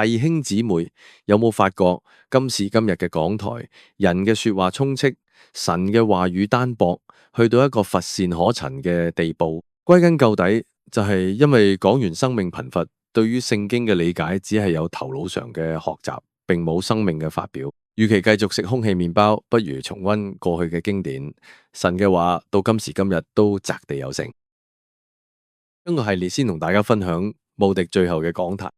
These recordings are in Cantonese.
弟兄姊妹，有冇發覺今時今日嘅講台，人嘅說話充斥，神嘅話語單薄，去到一個乏善可陳嘅地步。歸根究底，就係因為講員生命貧乏，對於聖經嘅理解只係有頭腦上嘅學習，並冇生命嘅發表。與其繼續食空氣麵包，不如重溫過去嘅經典。神嘅話到今時今日都擲地有聲。今個系列先同大家分享慕迪最後嘅講壇。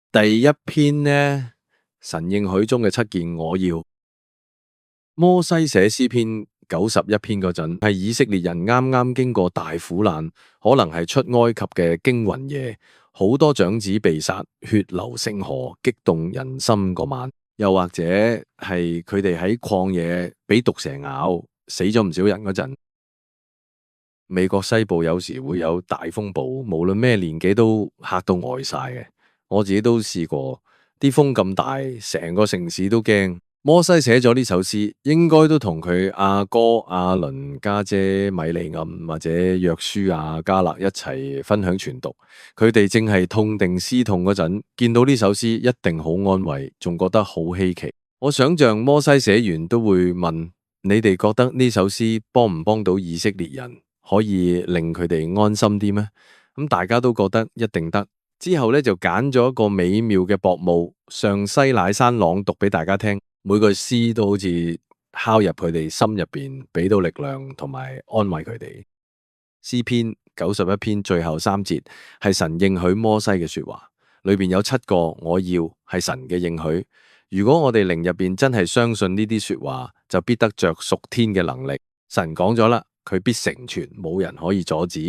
第一篇呢，神應許中嘅7件我要。摩西寫詩篇91篇嗰陣，係以色列人啱啱經過大苦難，可能係出埃及嘅驚魂夜，好多長子被殺，血流成河，激動人心嗰晚，又或者係佢哋喺曠野俾毒蛇咬，死咗唔少人嗰陣。美國西部有時會有大風暴，無論咩年紀都嚇到呆晒嘅。我自己都試過，啲風咁大，成個城市都驚。摩西寫咗呢首詩，應該都同佢阿哥亞倫、家姐米利暗或者約書亞、迦勒一齊分享傳讀。佢哋正係痛定思痛嗰陣，見到呢首詩一定好安慰，仲覺得好稀奇。我想象摩西寫完都會問：你哋覺得呢首詩幫唔幫到以色列人，可以令佢哋安心啲咩？咁大家都覺得一定得。之後咧就揀咗一個美妙嘅薄霧，上西乃山朗讀俾大家聽。每句詩都好似敲入佢哋心入邊，俾到力量同埋安慰佢哋。詩篇91篇最後3節係神應許摩西嘅說話，裏邊有7個我要係神嘅應許。如果我哋靈入邊真係相信呢啲說話，就必得着屬天嘅能力。神講咗啦，佢必成全，冇人可以阻止。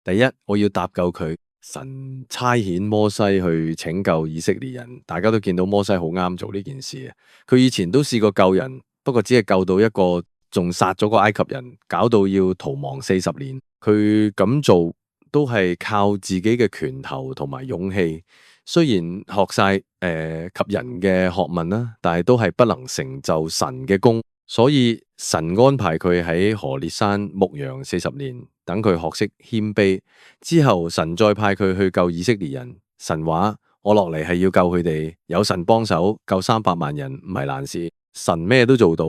第一，我要搭救佢。神差遣摩西去拯救以色列人，大家都見到摩西好啱做呢件事啊！佢以前都試過救人，不過只係救到一個，仲殺咗個埃及人，搞到要逃亡40年。佢咁做都係靠自己嘅拳頭同埋勇氣，雖然學晒及人嘅學問啦，但係都係不能成就神嘅功。所以神安排佢喺何烈山牧羊40年，等佢學識謙卑。之後神再派佢去救以色列人。神話我落嚟係要救佢哋，有神幫手救300萬人唔係難事。神咩都做到，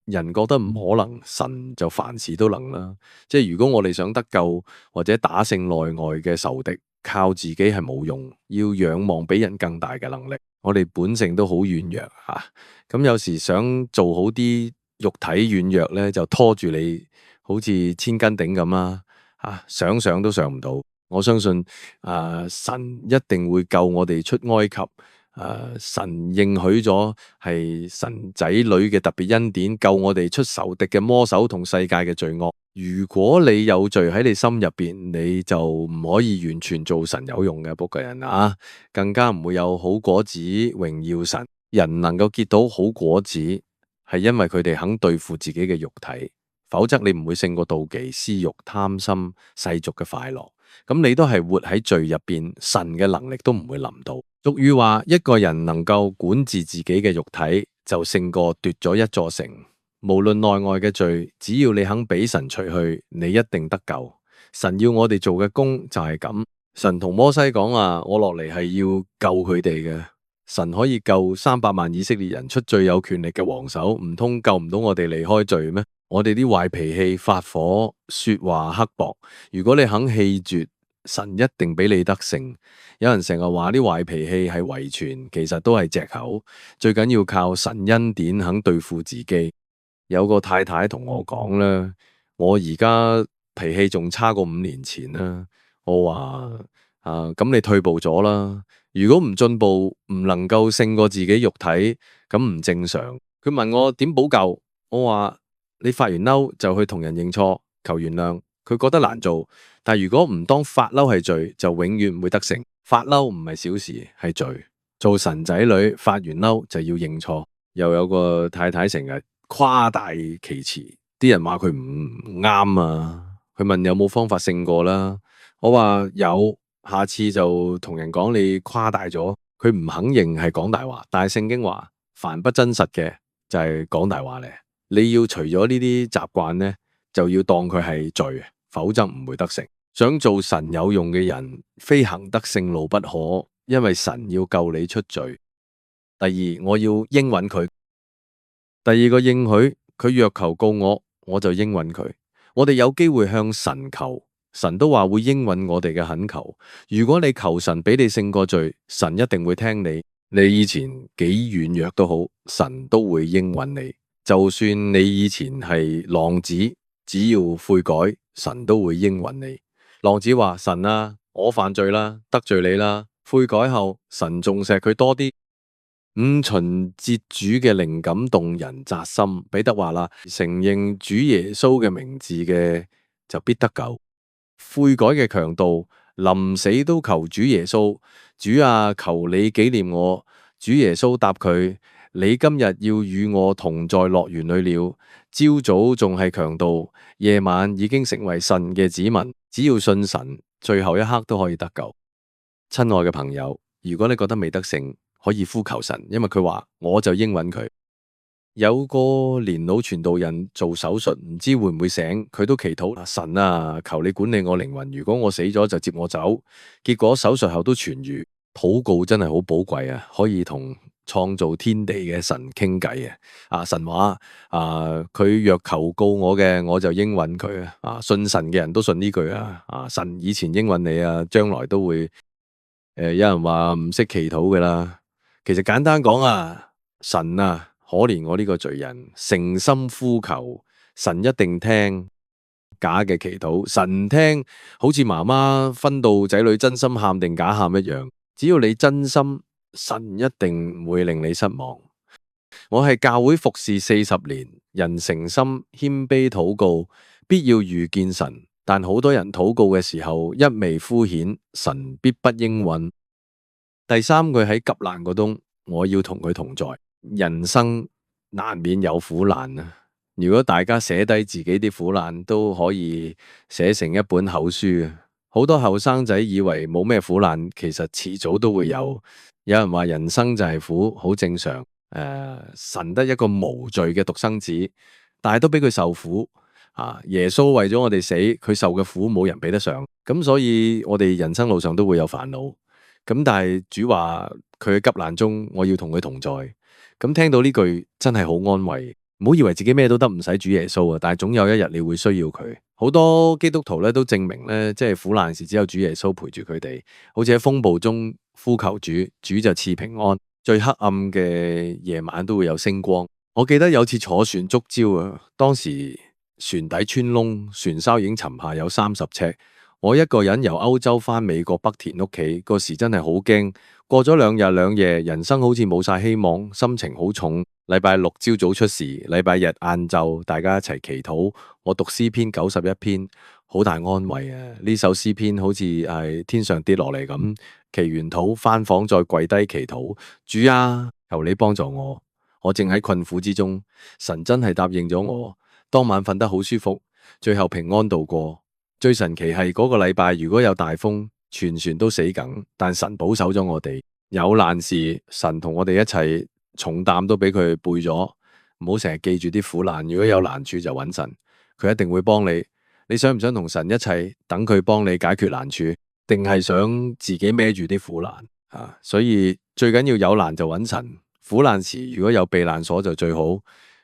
人覺得唔可能，神就凡事都能啦。即係如果我哋想得救或者打勝內外嘅仇敵，靠自己係冇用，要仰望比人更大嘅能力。我哋本性都好軟弱吓，咁有時想做好啲，肉體軟弱咧，就拖住你好似千斤頂咁啦，想上都上唔到。我相信神一定會救我哋出埃及。神應許咗係神仔女嘅特別恩典，救我哋出仇敵嘅魔手同世界嘅罪惡。如果你有罪喺你心入邊，你就唔可以完全做神有用嘅僕人啊，更加唔會有好果子榮耀神。人能夠結到好果子，係因為佢哋肯對付自己嘅肉體，否則你唔會勝過妒忌、私欲、貪心、世俗嘅快樂。咁你都係活喺罪入邊，神嘅能力都唔會臨到。俗語話，一個人能夠管治自己嘅肉體，就勝過奪咗一座城。無論內外嘅罪，只要你肯俾神除去，你一定得救。神要我哋做嘅工就係咁。神同摩西講話，我落嚟係要救佢哋嘅。神可以救300萬以色列人出最有權力嘅王手，唔通救唔到我哋離開罪咩？我哋啲壞脾氣、發火、說話刻薄，如果你肯棄絕，神一定俾你得勝。有人成日話啲壞脾氣係遺傳，其實都係借口。最緊要靠神恩典肯對付自己。有個太太同我講啦，我而家脾氣仲差過5年前啦。我話咁你退步咗啦。如果唔進步，唔能夠勝過自己肉體，咁唔正常。佢問我點補救，我話你發完嬲就去同人認錯求原諒。佢覺得難做，但如果唔當發嬲係罪，就永遠唔會得勝。發嬲唔係小事，係罪。做神仔女發完嬲就要認錯。又有個太太成日誇大其詞，啲人話佢唔啱啊。佢問有冇方法勝過啦？我話有。下次就同人講你誇大咗，佢唔肯認係講大話，但係聖經話凡不真實嘅就係講大話咧。你要除咗呢啲習慣咧，就要當佢係罪，否則唔會得勝。想做神有用嘅人，非行得聖路不可，因為神要救你出罪。第二，我要應允佢。第二個應許，佢若求告我，我就應允佢。我哋有機會向神求，神都話會應允我哋嘅懇求。如果你求神俾你勝過罪，神一定會聽你。你以前幾軟弱都好，神都會應允你。就算你以前係浪子，只要悔改，神都會應允你。浪子話：神啊，我犯罪啦，得罪你啦。悔改後，神仲錫佢多啲。五旬節主嘅靈感動人扎心。彼得話啦：承認主耶穌嘅名字嘅就必得救。悔改嘅強盜臨死都求主耶穌：主啊，求你紀念我。主耶穌答佢：你今日要與我同在樂園裏了。朝早仲係強盜，夜晚已經成為神嘅子民。只要信神，最後一刻都可以得救。親愛嘅朋友，如果你覺得未得勝，可以呼求神，因為佢話我就應允佢。有個年老傳道人做手術，唔知會唔會醒，佢都祈禱：神啊，求你管理我靈魂，如果我死咗就接我走。結果手術後都痊愈。禱告真係好寶貴啊，可以同創造天地嘅神傾偈啊！神話佢若求告我嘅，我就應允佢啊！信神嘅人都信呢句啊！神以前應允你啊，將來都會有人話唔識祈禱嘅啦。其實簡單講啊，神啊，可憐我呢個罪人，誠心呼求，神一定聽。假嘅祈禱，神聽，好似媽媽分到仔女真心喊定假喊一樣。只要你真心，神一定唔會令你失望。我係教會服侍40年，人誠心謙卑禱告，必要遇見神。但好多人禱告嘅時候一味敷衍，神必不應允。第三句喺急難嗰冬，我要同佢同在。人生難免有苦難啊！如果大家寫低自己啲苦難，都可以寫成一本口書啊！好多後生仔以為冇咩苦難，其實遲早都會有。有人話人生就係苦，好正常。神得一個無罪嘅獨生子，但係都俾佢受苦。耶穌為咗我哋死，佢受嘅苦冇人比得上。咁所以我哋人生路上都會有煩惱。咁但係主話佢喺急難中，我要同佢同在。咁聽到呢句真係好安慰。唔好以為自己咩都得，唔使主耶穌啊！但係總有一日你會需要佢。好多基督徒咧都證明咧，即係苦難時只有主耶穌陪住佢哋。好似喺風暴中呼求主，主就賜平安。最黑暗嘅夜晚都會有星光。我記得有次坐船觸礁啊，當時船底穿窿，船梢已經沉下有30尺。我一個人由歐洲返美國北田屋企，嗰時真係好驚。過咗2日2夜，人生好似冇晒希望，心情好重。禮拜六朝早出事，禮拜日晏晝大家一齊祈禱。我讀詩篇91篇，好大安慰啊！呢首詩篇好似係天上跌落嚟咁，祈完禱返房再跪低祈禱。主啊，求你幫助我，我正喺困苦之中。神真係答應咗我，當晚瞓得好舒服，最後平安度過。最神奇係嗰個禮拜，如果有大風，全船都死梗，但神保守咗我哋。有難時，神同我哋一齊，重擔都俾佢背咗。唔好成日記住啲苦難，如果有難處就揾神，佢一定會幫你。你想唔想同神一齊等佢幫你解決難處，定係想自己孭住啲苦難啊？所以最緊要有難就揾神。苦難時如果有避難所就最好。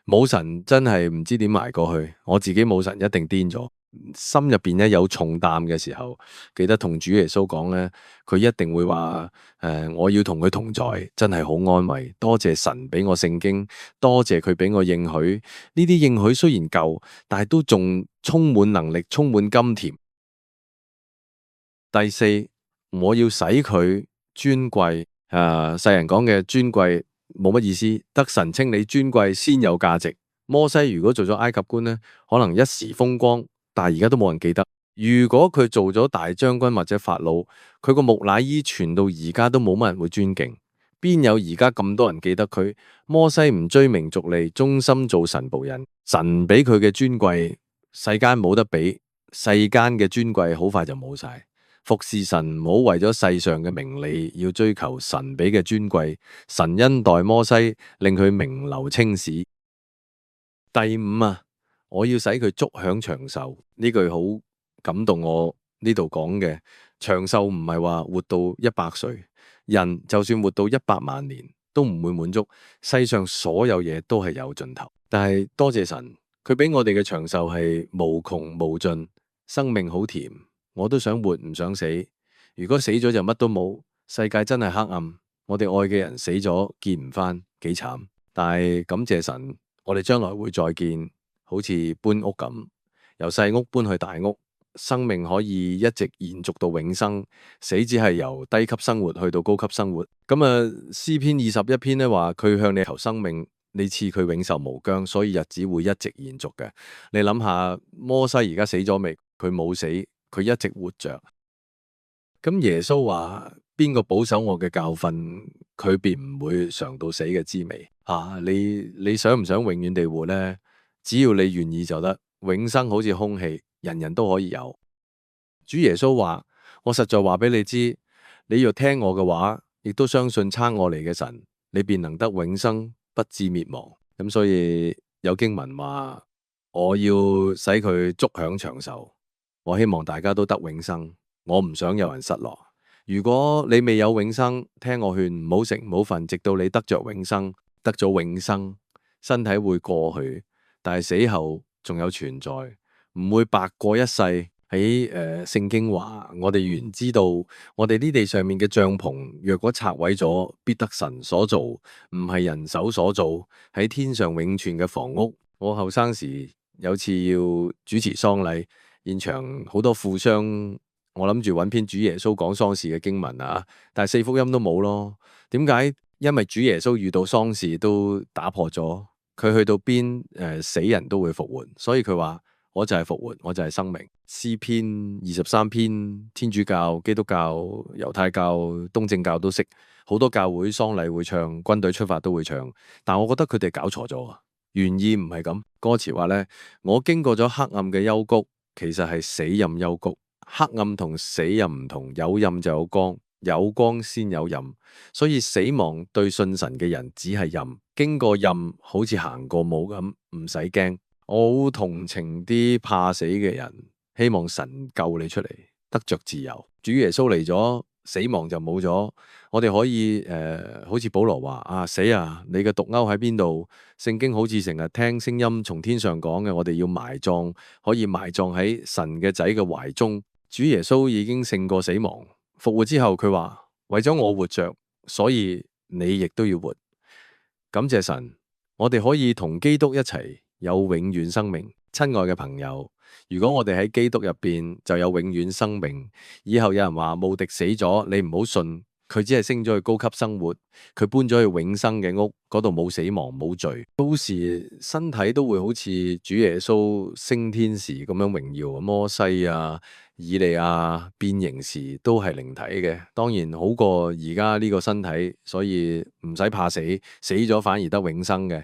冇神真係唔知點捱過去。我自己冇神一定癲咗。心入邊咧有重擔嘅時候，記得同主耶穌講咧，佢一定會話我要同佢同在，真係好安慰。多謝神俾我聖經，多謝佢俾我應許。呢啲應許雖然舊，但係都仲充滿能力，充滿甘甜。第四，我要使佢尊貴。世人講嘅尊貴冇乜意思，得神稱你尊貴先有價值。摩西如果做咗埃及官咧，可能一時風光。但係而家都冇人記得。如果佢做咗大將軍或者法老，佢個木乃伊傳到而家都冇乜人會尊敬。邊有而家咁多人記得佢？摩西唔追名逐利，忠心做神僕人。神俾佢嘅尊貴，世間冇得比。世間嘅尊貴好快就冇晒。服侍神唔好為咗世上嘅名利，要追求神俾嘅尊貴。神恩待摩西，令佢名留青史。第五，我要使佢足享長壽。呢句好感動我，呢度講嘅長壽唔係話活到100歲，人就算活到100萬年都唔會滿足，世上所有嘢都係有盡頭。但係多謝神，佢俾我哋嘅長壽係無窮無盡，生命好甜，我都想活唔想死。如果死咗就乜都冇，世界真係黑暗，我哋愛嘅人死咗見唔返，幾慘。但係感謝神，我哋將來會再見，好似搬屋咁，由細屋搬去大屋，生命可以一直延續到永生，死只係由低級生活去到高級生活。咁啊，詩篇21篇咧話佢向你求生命，你賜佢永壽無疆，所以日子會一直延續嘅。你諗下，摩西而家死咗未？佢冇死，佢一直活着。咁耶穌話：邊個保守我嘅教訓，佢便唔會嘗到死嘅滋味。你想唔想永遠地活呢？只要你願意就得。永生好似空氣，人人都可以有。主耶穌話：我實在話俾你知，你若聽我嘅話，亦都相信差我嚟嘅神，你便能得永生，不至滅亡。咁所以有經文話：我要使佢足享長壽。我希望大家都得永生。我唔想有人失落。如果你未有永生，聽我勸，唔好食唔好瞓，直到你得着永生。得咗永生，身體會過去，但係死後仲有存在，唔會白過一世。喺聖經話，我哋原知道，我哋呢地上面嘅帳篷，若果拆毀咗，必得神所造，唔係人手所造，喺天上永存嘅房屋。我後生時有次要主持喪禮，現場好多富商。我諗住揾篇主耶穌講喪事嘅經文啊，但係四福音都冇咯。點解？因為主耶穌遇到喪事都打破咗，佢去到邊死人都會復活，所以佢話我就係復活，我就係生命。詩篇23篇，天主教、基督教、猶太教、東正教都識，好多教會喪禮會唱，軍隊出發都會唱，但我覺得佢哋搞錯咗，原意唔係咁。歌詞話呢：「我經過咗黑暗嘅幽谷，其實係死蔭幽谷。黑暗同死蔭唔同，有蔭就有光，有光先有蔭，所以死亡對信神嘅人只係蔭，經過蔭好似行過霧咁，唔使驚。我好同情啲怕死嘅人，希望神救你出嚟，得着自由。主耶穌嚟咗，死亡就冇咗。我哋可以好似保羅話啊，死啊，你嘅毒鈎喺邊度？聖經好似成日聽聲音從天上講嘅，我哋要埋葬，可以埋葬喺神嘅仔嘅懷中。主耶穌已經勝過死亡，復活之後佢話：為咗我活着，所以你亦都要活。感謝神，我哋可以同基督一齊有永遠生命。親愛嘅朋友，如果我哋喺基督入邊就有永遠生命，以後有人話慕迪死咗，你唔好信。佢只係升咗去高級生活，佢搬咗去永生嘅屋，嗰度冇死亡冇罪，到時身體都會好似主耶穌升天時咁樣榮耀。摩西啊、以利亞變形時都係靈體嘅，當然好過而家呢個身體，所以唔使怕死，死咗反而得永生嘅。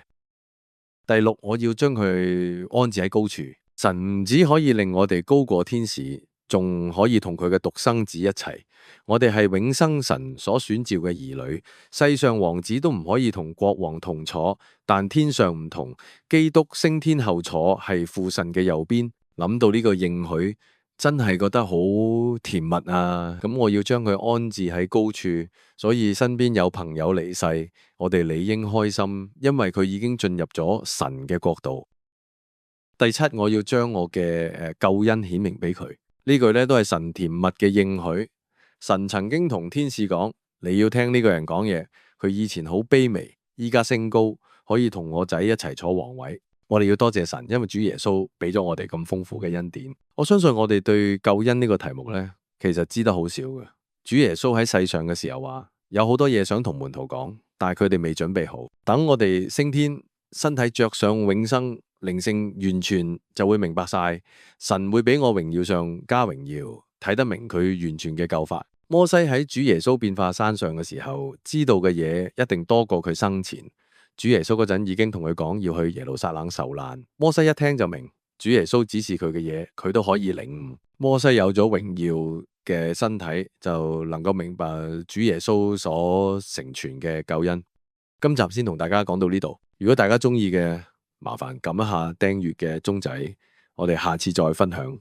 第六，我要將佢安置喺高處。神唔只可以令我哋高過天使，仲可以同佢嘅獨生子一齊。我哋係永生神所選召嘅兒女，世上王子都唔可以同國王同坐，但天上唔同，基督升天後坐係父神嘅右邊。諗到呢個應許，真係覺得好甜蜜啊！咁我要將佢安置喺高處，所以身邊有朋友離世，我哋理應開心，因為佢已經進入咗神嘅國度。第七，我要將我嘅救恩顯明俾佢。呢句咧都係神甜蜜嘅應許。神曾經同天使講：你要聽呢個人講嘢，佢以前好卑微，依家升高，可以同我仔一齊坐皇位。我哋要多謝神，因為主耶穌俾咗我哋咁豐富嘅恩典。我相信我哋對救恩呢個題目呢，其實知得好少嘅。主耶穌喺世上嘅時候話，有好多嘢想同門徒講，但係佢哋未準備好。等我哋升天，身體着上永生，靈性完全，就會明白晒。神會俾我榮耀上加榮耀，睇得明佢完全嘅救法。摩西喺主耶穌變化山上嘅時候，知道嘅嘢一定多過佢生前。主耶穌嗰陣已經同佢講要去耶路撒冷受難。摩西一聽就明，主耶穌指示佢嘅嘢，佢都可以領悟。摩西有咗榮耀嘅身體，就能夠明白主耶穌所成全嘅救恩。今集先同大家講到呢度。如果大家中意嘅，麻煩撳一下訂閱嘅鐘仔，我哋下次再分享。